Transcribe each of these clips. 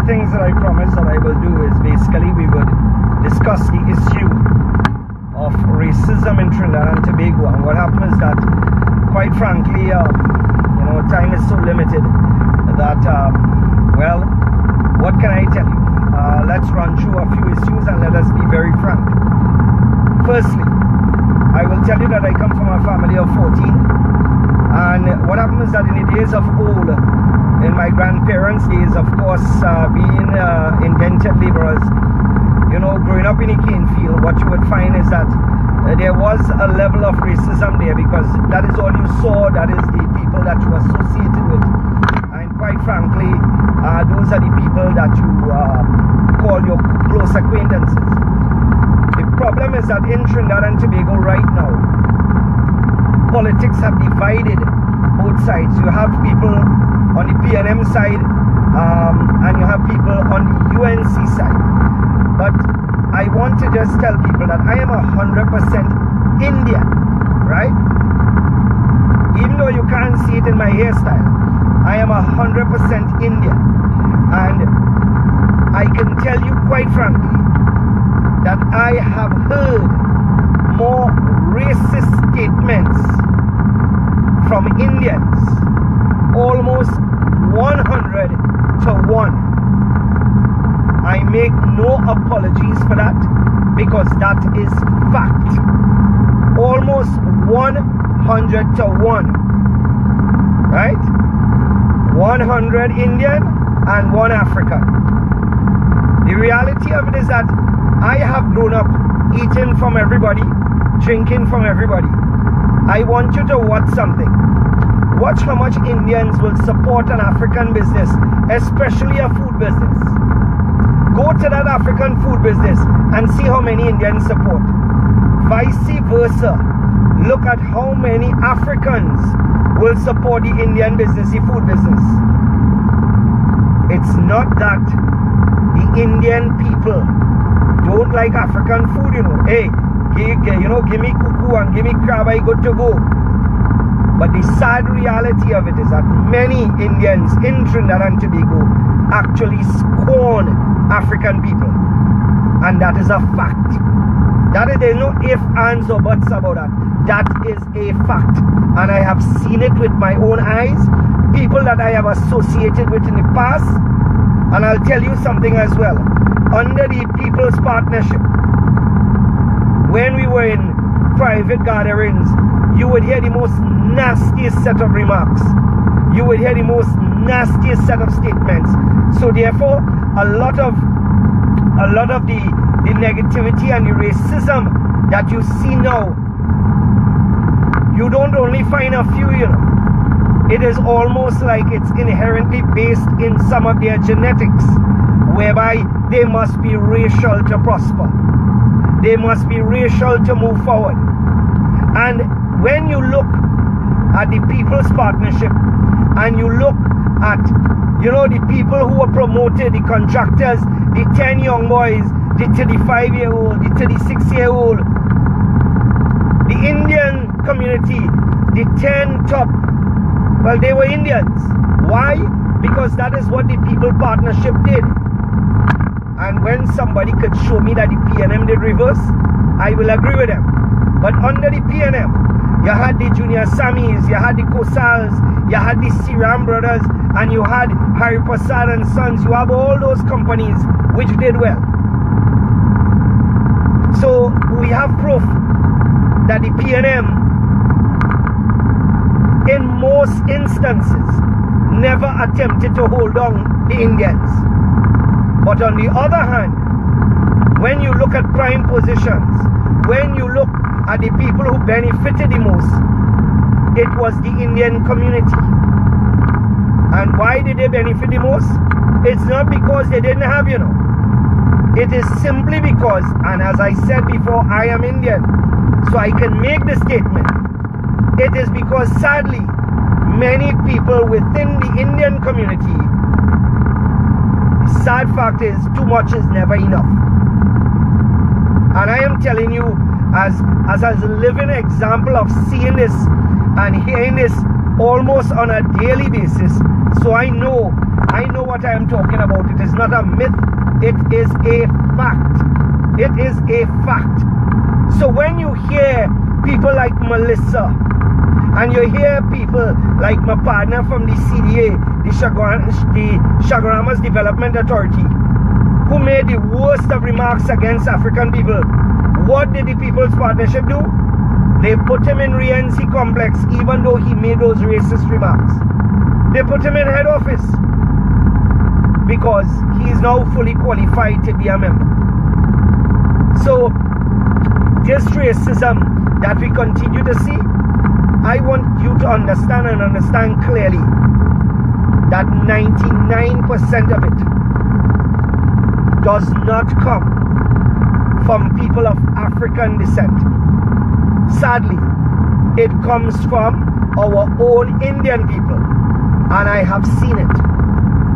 things that I promised that I will do is basically we would discuss the issue of racism in Trinidad and Tobago. And what happened is that, quite frankly, time is so limited that, well, what can I tell you? Let's run through a few issues and let us be very frank. Firstly, I will tell you that I come from a family of 14, and what happened is that in the days of old, in my grandparents' days, of course, being indentured laborers, growing up in a cane field, what you would find is that there was a level of racism there, because that is all you saw, that is the people that you associated with. And quite frankly, those are the people that you call your close acquaintances. The problem is that in Trinidad and Tobago right now, politics have divided both sides. You have people on the PNM side, and you have people on the UNC side. But I want to just tell people that I am 100% Indian, right? Even though you can't see it in my hairstyle, I am 100% Indian. And I can tell you quite frankly that I have heard more racist statements from Indians, almost 100 to 1. I make no apologies for that, because that is fact. Almost 100 to 1. Right? 100 Indian and 1 African. The reality of it is that I have grown up eating from everybody, drinking from everybody. I want you to watch something. Watch how much Indians will support an African business, especially a food business. Go to that African food business and see how many Indians support. Vice versa. Look at how many Africans will support the Indian business, the food business. It's not that the Indian people don't like African food, Hey, give me cuckoo and give me crab, I good to go. But the sad reality of it is that many Indians in Trinidad and Tobago actually scorn African people. And that is a fact. There's no ifs, ands or buts about that. That is a fact. And I have seen it with my own eyes. People that I have associated with in the past. And I'll tell you something as well. Under the People's Partnership, when we were in private gatherings, you would hear the most nastiest set of remarks. You would hear the most nastiest set of statements. So therefore, a lot of the negativity and the racism that you see now, you don't only find a few, It is almost like it's inherently based in some of their genetics, whereby they must be racial to prosper. They must be racial to move forward. And when you look at the People's Partnership, and you look at, the people who were promoted, the contractors, the 10 young boys, the 35-year-old, the 36-year-old, the Indian community, the 10 top, well, they were Indians. Why? Because that is what the People Partnership did. And when somebody could show me that the PNM did reverse, I will agree with them. But under the PNM, you had the Junior Sammies, you had the Kosals, you had the Siram Brothers, and you had Harry Prasad and Sons. You have all those companies which did well. So we have proof that the PNM, in most instances, never attempted to hold on the Indians. But on the other hand, when you look at prime positions, when you look at the people who benefited the most, it was the Indian community. And why did they benefit the most? It's not because they didn't have, It is simply because, and as I said before, I am Indian, so I can make the statement. It is because, sadly, many people within the Indian community, the sad fact is, too much is never enough. And I am telling you, as a living example of seeing this and hearing this almost on a daily basis, so I know what what I am talking about. It is not a myth. It is a fact. It is a fact. So when you hear people like Melissa, and you hear people like my partner from the CDA, the Chaguaramas Development Authority, who made the worst of remarks against African people, what did the People's Partnership do? They put him in Rienzi complex even though he made those racist remarks. They put him in head office because he is now fully qualified to be a member. So this racism that we continue to see, I want you to understand and understand clearly that 99% of it does not come from people of African descent. Sadly, it comes from our own Indian people. And I have seen it.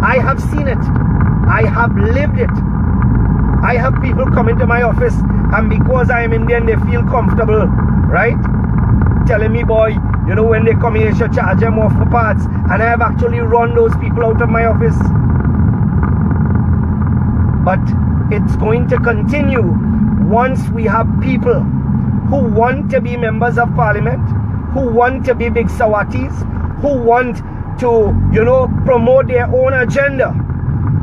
I have seen it. I have lived it. I have people come into my office, and because I am Indian, they feel comfortable, right? Telling me, boy, you know, when they come here, you should charge them off for parts. And I have actually run those people out of my office. But it's going to continue once we have people who want to be members of parliament, who want to be big Sawatis, who want to, you know, promote their own agenda.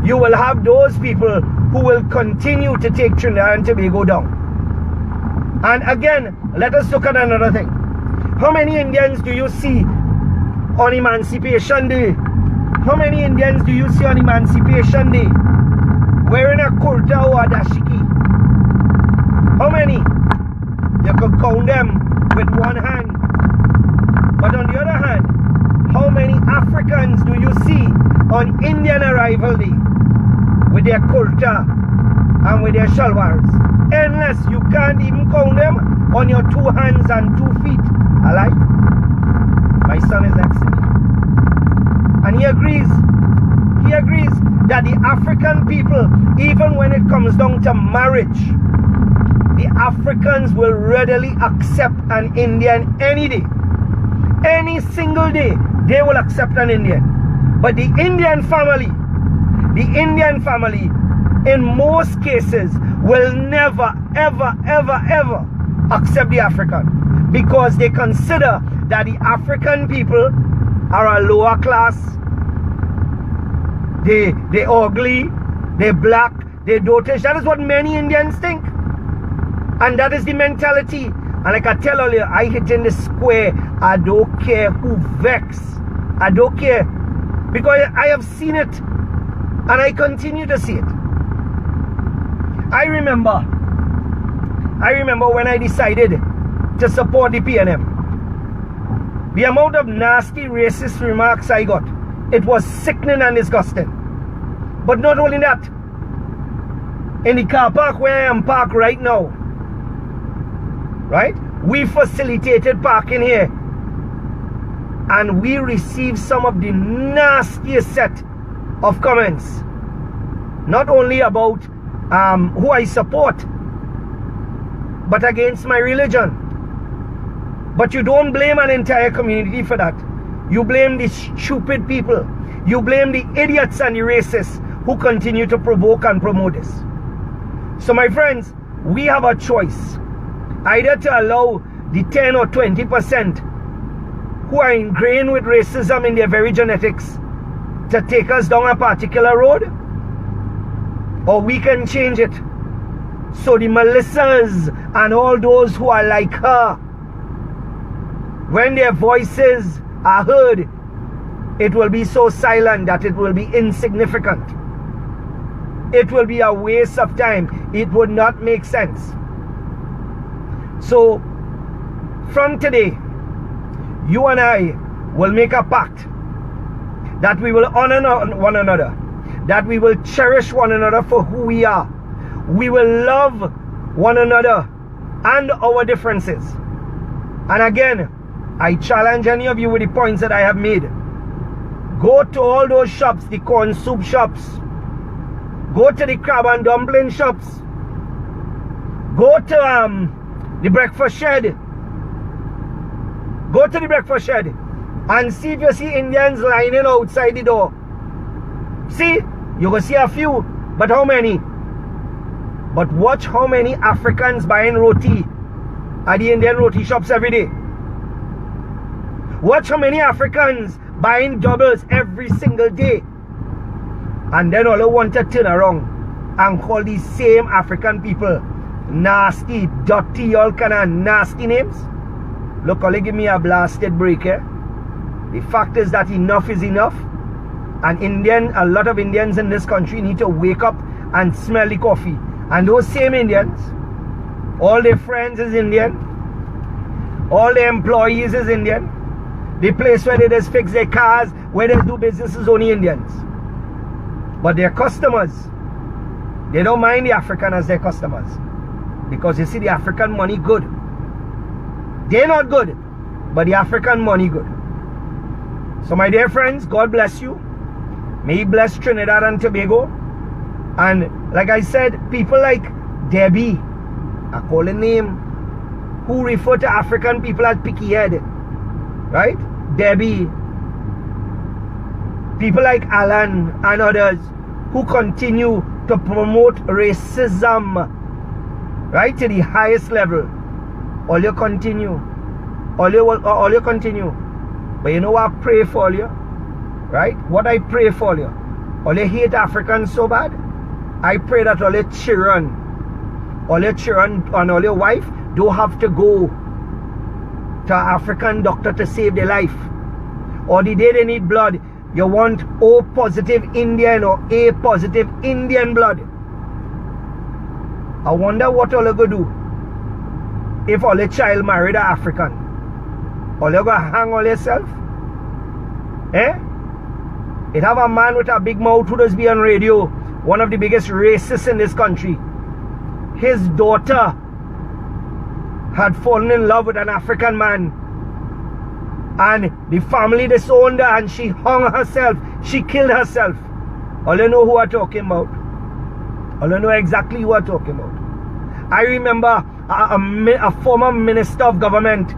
You will have those people who will continue to take Trinidad and Tobago down. And again, let us look at another thing. How many Indians do you see on Emancipation Day? How many Indians do you see on Emancipation Day wearing a kurta or a dashiki? How many? You could count them with one hand. But on the other hand, how many Africans do you see on Indian Arrival Day with their kurta and with their shalwars? Endless. You can't even count them on your 2 hands and 2 feet. Alright? My son is next to me. And he agrees. He agrees that the African people, even when it comes down to marriage, the Africans will readily accept an Indian any day. Any single day, they will accept an Indian. But the Indian family, in most cases, will never, ever, ever, ever accept the African. Because they consider that the African people are a lower class. They're ugly, they're black, they're dotish. That is what many Indians think. And that is the mentality. And like I tell earlier, I hit in the square. I don't care who vex. I don't care. Because I have seen it. And I continue to see it. I remember when I decided to support the PNM. The amount of nasty racist remarks I got, it was sickening and disgusting. But not only that, in the car park where I am parked right now, right? We facilitated parking here, and we received some of the nastiest set of comments, not only about who I support, but against my religion. But you don't blame an entire community for that. You blame the stupid people. You blame the idiots and the racists who continue to provoke and promote this. So my friends, we have a choice. Either to allow the 10 or 20% who are ingrained with racism in their very genetics to take us down a particular road, or we can change it. So the Melissas and all those who are like her, when their voices are heard, it will be so silent that it will be insignificant. It will be a waste of time. It would not make sense. So, from today, you and I will make a pact that we will honor one another, that we will cherish one another for who we are. We will love one another and our differences. And again, I challenge any of you with the points that I have made. Go to all those shops, the corn soup shops. Go to the crab and dumpling shops. Go to the breakfast shed. Go to the breakfast shed and see if you see Indians lining outside the door. See, you go see a few, but how many? But watch how many Africans buying roti at the Indian roti shops every day. Watch how many Africans buying doubles every single day. And then all they want to turn around and call these same African people nasty, dirty, all kind of nasty names. Look, all they give me a blasted break, eh? The fact is that enough is enough. And a lot of Indians in this country need to wake up and smell the coffee. And those same Indians, all their friends is Indian, all their employees is Indian. The place where they just fix their cars, where they do business is only Indians. But their customers, they don't mind the African as their customers. Because you see the African money good. They're not good, but the African money good. So my dear friends, God bless you. May He bless Trinidad and Tobago. And like I said, people like Debbie, I call a name, who refer to African people as picky head. Right? Debbie. People like Alan and others who continue to promote racism, right, to the highest level. All you continue. All you continue. But you know what I pray for you? Right? What I pray for you? All you hate Africans so bad? I pray that all your children and all your wife don't have to go to an African doctor to save their life. Or the day they need blood, you want O positive Indian or A positive Indian blood. I wonder what all you go do if all your child married an African. All you go hang all yourself? Eh? It have a man with a big mouth who does be on radio, one of the biggest racists in this country. His daughter had fallen in love with an African man, and the family disowned her and she hung herself. She killed herself. All you know who I'm talking about. All you know exactly who I'm talking about. I remember a former minister of government.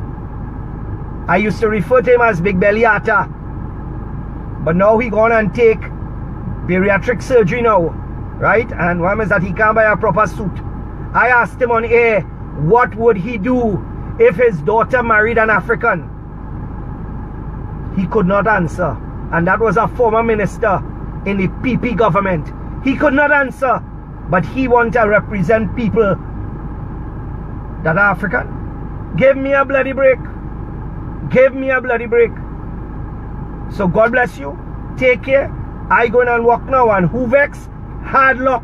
I used to refer to him as Big Belly Atta. But now he gone and take bariatric surgery now. Right? And one is that he can't buy a proper suit. I asked him on air, what would he do if his daughter married an African? He could not answer. And that was a former minister in the PP government. He could not answer. But he wanted to represent people that are African. Give me a bloody break. Give me a bloody break. So God bless you. Take care. I going and walk now. And who vex? Hard luck.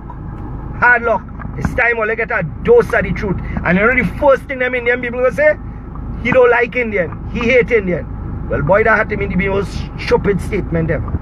Hard luck. It's time I'll get a dose of the truth. And you know the first thing them Indian people will say? He don't like Indian. He hate Indian. Well, boy, that had to be the most stupid statement ever.